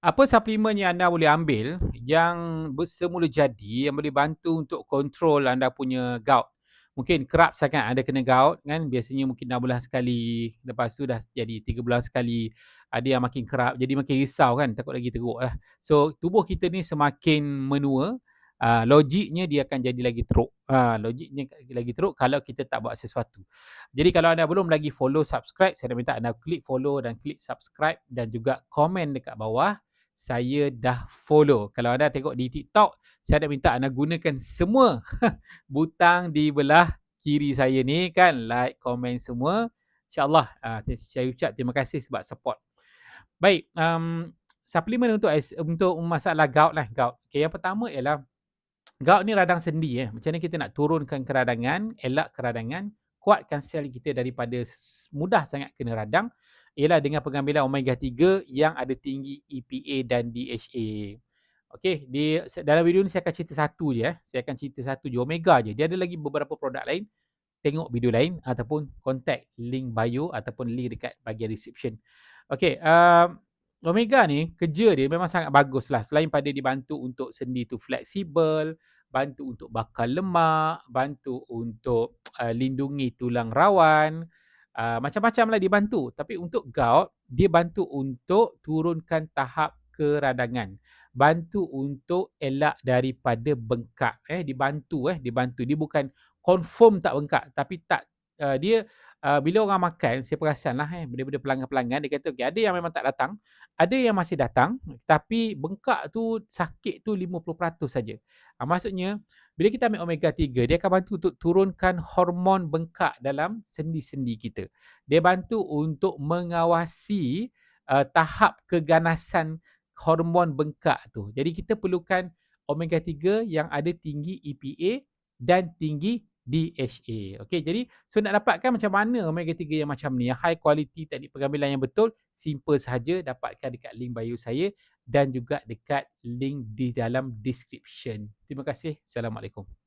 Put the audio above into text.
Apa suplemen yang anda boleh ambil yang bersemula jadi yang boleh bantu untuk kontrol anda punya gout? Mungkin kerap sangat anda kena gout kan, biasanya mungkin 6 bulan sekali, lepas tu dah jadi 3 bulan sekali, ada yang makin kerap jadi makin risau kan, takut lagi teruk lah. So tubuh kita ni semakin menua, logiknya dia akan jadi lagi teruk. Logiknya lagi teruk kalau kita tak buat sesuatu. Jadi kalau anda belum lagi follow, subscribe, saya nak minta anda klik follow dan klik subscribe dan juga komen dekat bawah saya dah follow. Kalau anda tengok di TikTok, saya nak minta anda gunakan semua butang di belah kiri saya ni kan, like, komen semua. InsyaAllah saya ucap terima kasih sebab support. Baik, suplemen untuk masalah gout lah, gout. Okay, yang pertama ialah gout ni radang sendi. Macam mana kita nak turunkan keradangan, elak keradangan, kuatkan sel kita daripada mudah sangat kena radang, ialah dengan pengambilan omega 3 yang ada tinggi EPA dan DHA. Okey, dalam video ni saya akan cerita satu je. Saya akan cerita satu je, omega je. Dia ada lagi beberapa produk lain. Tengok video lain ataupun contact link bio ataupun link dekat bahagian description. Okey, omega ni kerja dia memang sangat bagus lah. Selain pada dibantu untuk sendi tu fleksibel, bantu untuk bakar lemak, bantu untuk lindungi tulang rawan, macam-macam lah dibantu. Tapi untuk gout, dia bantu untuk turunkan tahap keradangan. Bantu untuk elak daripada bengkak. Dibantu. Dia bukan confirm tak bengkak, tapi tak, dia bila orang makan, saya perasan lah daripada pelanggan-pelanggan, dia kata okay, ada yang memang tak datang, ada yang masih datang, tapi bengkak tu, sakit tu 50% saja. Maksudnya bila kita ambil omega 3, dia akan bantu untuk turunkan hormon bengkak dalam sendi-sendi kita. Dia bantu untuk mengawasi tahap keganasan hormon bengkak tu. Jadi kita perlukan omega 3 yang ada tinggi EPA dan tinggi DHA. Okey, jadi so nak dapatkan macam mana omega 3 yang macam ni, yang high quality, teknik pengambilan yang betul, simple sahaja, dapatkan dekat link bio saya dan juga dekat link di dalam description. Terima kasih. Assalamualaikum.